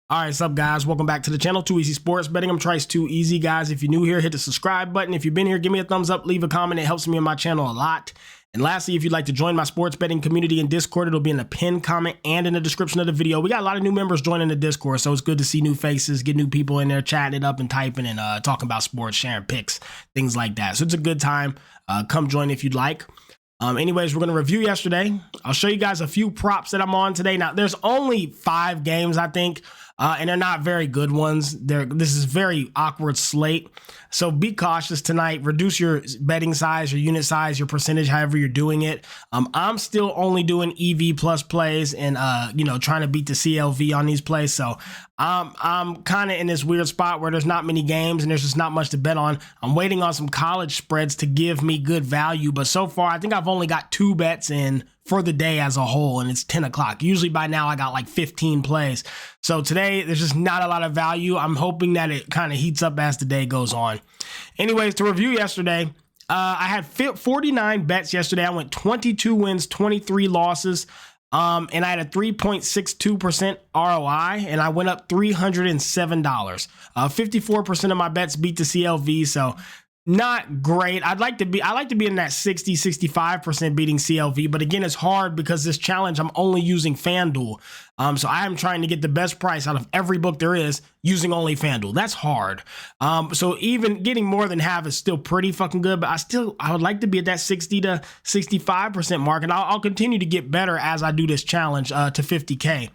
All right, what's up, guys? Welcome back to the channel, Too Easy Sports Betting. I'm Trice Too Easy, guys. If you're new here, hit the subscribe button. If you've been here, give me a thumbs up, leave a comment. It helps me and my channel a lot. And lastly, if you'd like to join my sports betting community in Discord, it'll be in the pinned comment and in the description of the video. We got a lot of new members joining the Discord, so it's good to see new faces, get new people in there chatting it up and typing and talking about sports, sharing picks, things like that. So it's a good time. Come join if you'd like. Anyways, we're going to review yesterday. I'll show you guys a few props that I'm on today. Now, there's only 5 games, I think, and they're not very good ones. This is very awkward slate. So be cautious tonight. Reduce your betting size, your unit size, your percentage, however you're doing it. I'm still only doing EV plus plays and, trying to beat the CLV on these plays. So I'm kind of in this weird spot where there's not many games and there's just not much to bet on. I'm waiting on some college spreads to give me good value. But so far, I think I've only got 2 bets in for the day as a whole, and it's 10 o'clock. Usually by now I got like 15 plays. So today there's just not a lot of value. I'm hoping that it kind of heats up as the day goes on. Anyways, to review yesterday, I had 49 bets yesterday. I went 22 wins, 23 losses. And I had a 3.62% ROI, and I went up $307. 54% of my bets beat the CLV, so not great. I like to be in that 65% beating CLV, but again, it's hard because this challenge, I'm only using FanDuel. So I am trying to get the best price out of every book there is using only FanDuel. That's hard. So even getting more than half is still pretty fucking good, but I would like to be at that 60 to 65% mark, and I'll continue to get better as I do this challenge to 50K.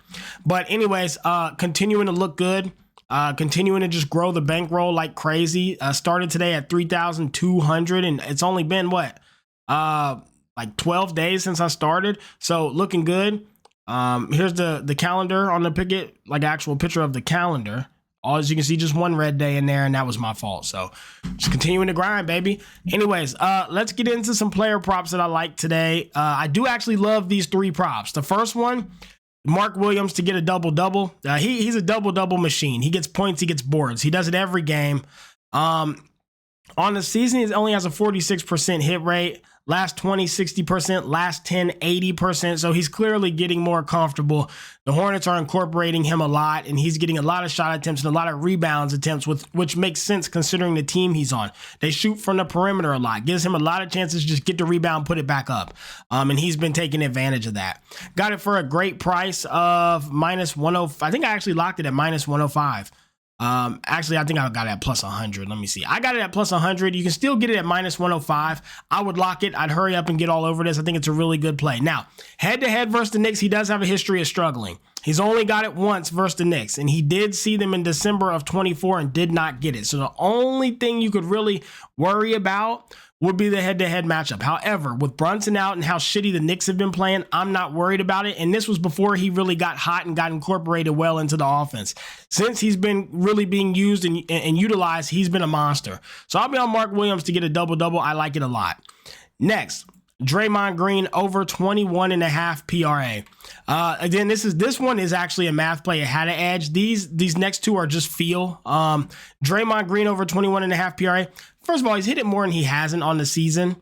But anyways, continuing to look good. Continuing to just grow the bankroll like crazy. Started today at 3,200, and it's only been like 12 days since I started. So looking good. Here's the calendar on the picket, like actual picture of the calendar. As you can see, just one red day in there, and that was my fault. So just continuing to grind, baby. Anyways, let's get into some player props that I like today. I do actually love these 3 props. The first one, Mark Williams to get a double-double. He's a double-double machine. He gets points, he gets boards. He does it every game. On the season, he only has a 46% hit rate. Last 20, 60%. Last 10, 80%. So he's clearly getting more comfortable. The Hornets are incorporating him a lot, and he's getting a lot of shot attempts and a lot of rebounds attempts, which makes sense considering the team he's on. They shoot from the perimeter a lot. Gives him a lot of chances to just get the rebound, put it back up. And he's been taking advantage of that. Got it for a great price of -105. I think I actually locked it at -105. Actually, I think I got it at plus 100. Let me see. I got it at plus 100. You can still get it at -105. I would lock it. I'd hurry up and get all over this. I think it's a really good play. Now, head-to-head versus the Knicks, he does have a history of struggling. He's only got it once versus the Knicks, and he did see them in December of 24 and did not get it. So the only thing you could really worry about would be the head-to-head matchup. However, with Brunson out and how shitty the Knicks have been playing, I'm not worried about it. And this was before he really got hot and got incorporated well into the offense. Since he's been really being used and utilized, he's been a monster. So I'll be on Mark Williams to get a double-double. I like it a lot. Next, Draymond Green over 21.5 PRA. Again, this one is actually a math play. It had an edge. These next 2 are just feel. Draymond Green over 21.5 PRA. First of all, he's hit it more than he hasn't on the season.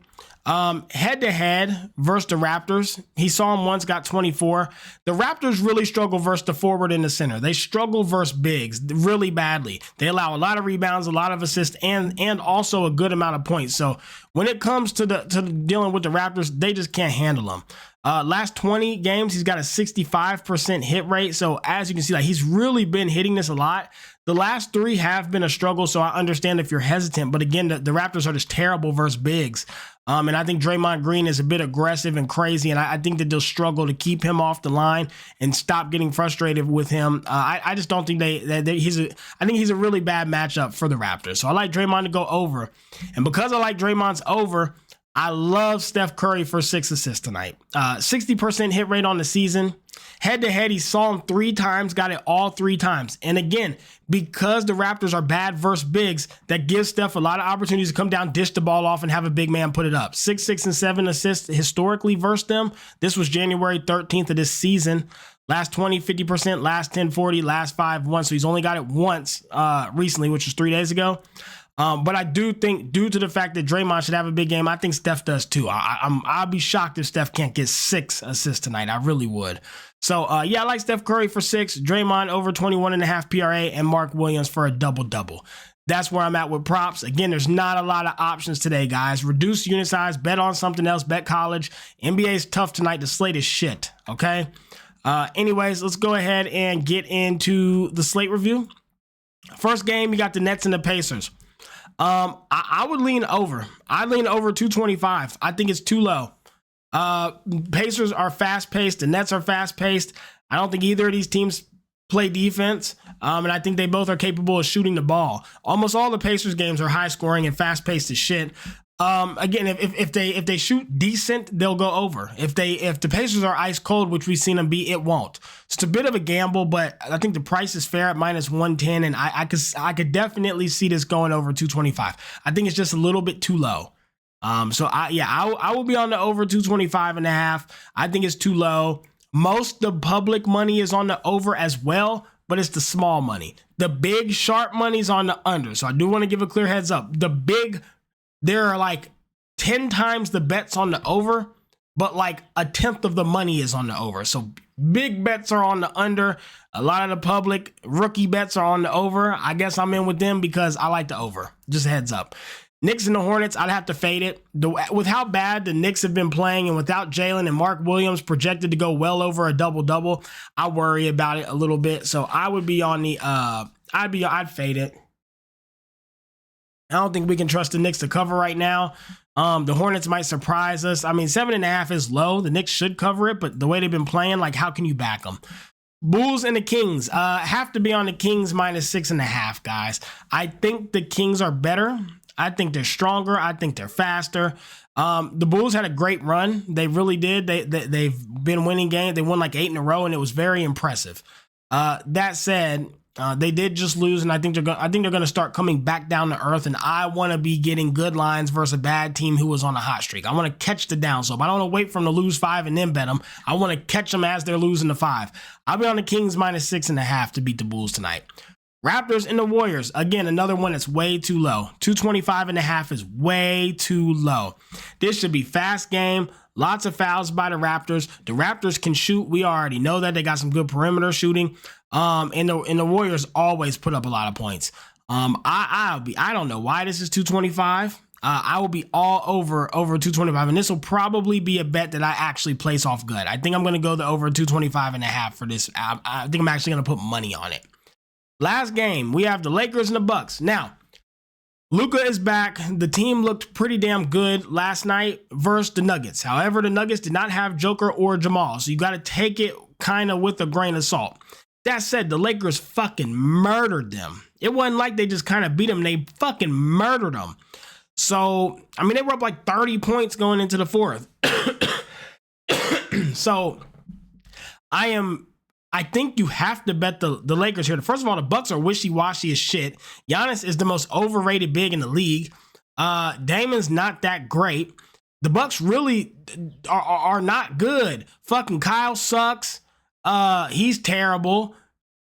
Head-to-head versus the Raptors, he saw him once, got 24. The Raptors really struggle versus the forward and the center. They struggle versus bigs really badly. They allow a lot of rebounds, a lot of assists, and also a good amount of points. So when it comes to dealing with the Raptors, they just can't handle them. Last 20 games, he's got a 65% hit rate. So as you can see, like, he's really been hitting this a lot. The last 3 have been a struggle, so I understand if you're hesitant. But again, the Raptors are just terrible versus bigs. And I think Draymond Green is a bit aggressive and crazy, and I think that they'll struggle to keep him off the line and stop getting frustrated with him. I just don't think I think he's a really bad matchup for the Raptors. So I like Draymond to go over. And because I like Draymond's over, I love Steph Curry for 6 assists tonight. 60% hit rate on the season. Head-to-head, he saw him 3 times, got it all 3 times. And again, because the Raptors are bad versus bigs, that gives Steph a lot of opportunities to come down, dish the ball off, and have a big man put it up. 6, 6, and 7 assists historically versus them. This was January 13th of this season. Last 20, 50%, last 10, 40, last 5, 1. So he's only got it once recently, which was 3 days ago. But I do think, due to the fact that Draymond should have a big game, I think Steph does too. I'll be shocked if Steph can't get 6 assists tonight. I really would. So, yeah, I like Steph Curry for 6, Draymond over 21.5 PRA, and Mark Williams for a double-double. That's where I'm at with props. Again, there's not a lot of options today, guys. Reduce unit size, bet on something else, bet college. NBA is tough tonight. The slate is shit, okay? Anyways, let's go ahead and get into the slate review. First game, you got the Nets and the Pacers. I would lean over. I'd lean over 225. I think it's too low. Pacers are fast-paced. The Nets are fast-paced. I don't think either of these teams play defense, and I think they both are capable of shooting the ball. Almost all the Pacers games are high-scoring and fast-paced as shit. Again, if they shoot decent, they'll go over. If the Pacers are ice cold, which we've seen them be, it won't. It's a bit of a gamble, but I think the price is fair at -110, and I could definitely see this going over 225. I think it's just a little bit too low. So I will be on the over 225.5. I think it's too low. Most the public money is on the over as well, but it's the small money. The big sharp money's on the under. So I do want to give a clear heads up. There are like 10 times the bets on the over, but like 1/10 of the money is on the over. So big bets are on the under. A lot of the public rookie bets are on the over. I guess I'm in with them because I like the over. Just a heads up. Knicks and the Hornets, I'd have to fade it. With how bad the Knicks have been playing and without Jalen and Mark Williams projected to go well over a double-double, I worry about it a little bit. So I would be on the, I'd fade it. I don't think we can trust the Knicks to cover right now. The Hornets might surprise us. I mean, 7.5 is low. The Knicks should cover it, but the way they've been playing, like, how can you back them? Bulls and the Kings, have to be on the Kings -6.5, guys. I think the Kings are better. I think they're stronger. I think they're faster. The Bulls had a great run. They really did. They've been winning games. They won like 8 in a row, and it was very impressive. That said, they did just lose, and I think they're going to start coming back down to earth. And I want to be getting good lines versus a bad team who was on a hot streak. I want to catch the downslope. I don't want to wait for them to lose 5 and then bet them. I want to catch them as they're losing the 5. I'll be on the Kings -6.5 to beat the Bulls tonight. Raptors and the Warriors. Again, another one that's way too low. 225.5 is way too low. This should be fast game. Lots of fouls by the Raptors. The Raptors can shoot. We already know that. They got some good perimeter shooting. And the Warriors always put up a lot of points. I don't know why this is 225. I will be all over 225, and this will probably be a bet that I actually place off good. I think I'm going to go the over 225.5 for this. I think I'm actually going to put money on it. Last game, we have the Lakers and the Bucks. Now, Luka is back. The team looked pretty damn good last night versus the Nuggets. However, the Nuggets did not have Joker or Jamal, so you got to take it kind of with a grain of salt. That said, the Lakers fucking murdered them. It wasn't like they just kind of beat them. They fucking murdered them. So, I mean, they were up like 30 points going into the fourth. So, I think you have to bet the Lakers here. First of all, the Bucks are wishy-washy as shit. Giannis is the most overrated big in the league. Damon's not that great. The Bucks really are not good. Fucking Kyle sucks. He's terrible.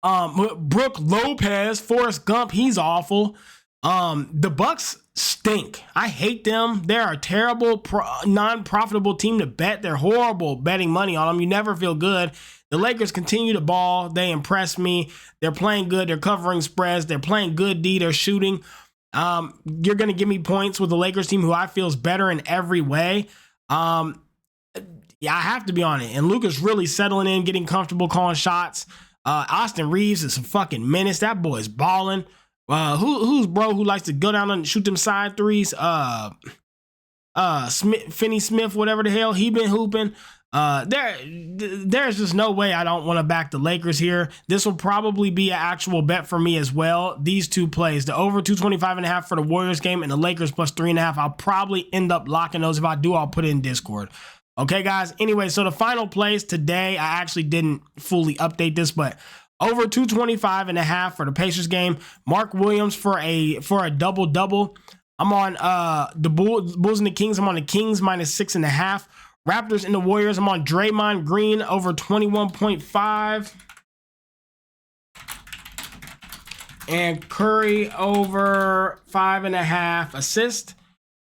Brooke Lopez, Forrest Gump, he's awful. The Bucks stink. I hate them. They're a terrible, non-profitable team to bet. They're horrible betting money on them. You never feel good. The Lakers continue to ball. They impress me. They're playing good. They're covering spreads. They're playing good D. They're shooting. You're going to give me points with the Lakers team who I feel is better in every way. Yeah, I have to be on it. And Luka's really settling in, getting comfortable calling shots. Austin Reeves is a fucking menace. That boy is balling. Who's bro who likes to go down and shoot them side threes? Finney Smith, whatever the hell, he been hooping. There's just no way I don't want to back the Lakers here. This will probably be an actual bet for me as well. These two plays, the over 225.5 for the Warriors game and the Lakers plus 3.5. I'll probably end up locking those. If I do, I'll put it in Discord. Okay, guys. Anyway, so the final plays today, I actually didn't fully update this, but over 225.5 for the Pacers game. Mark Williams for a double-double. I'm on the Bulls and the Kings. I'm on the Kings -6.5. Raptors and the Warriors. I'm on Draymond Green over 21.5. and Curry over 5.5 assists.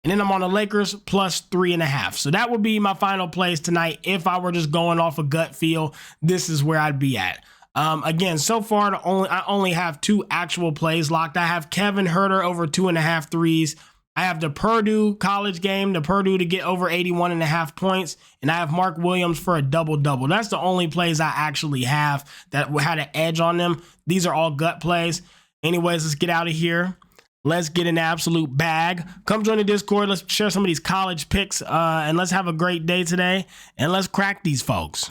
And then I'm on the Lakers plus 3.5. So that would be my final plays tonight. If I were just going off a gut feel, this is where I'd be at. Again, so far, I only have 2 actual plays locked. I have Kevin Huerter over 2.5 threes. I have the Purdue college game, the Purdue to get over 81.5 points. And I have Mark Williams for a double-double. That's the only plays I actually have that had an edge on them. These are all gut plays. Anyways, let's get out of here. Let's get an absolute bag. Come join the Discord. Let's share some of these college picks, and let's have a great day today, and let's crack these folks.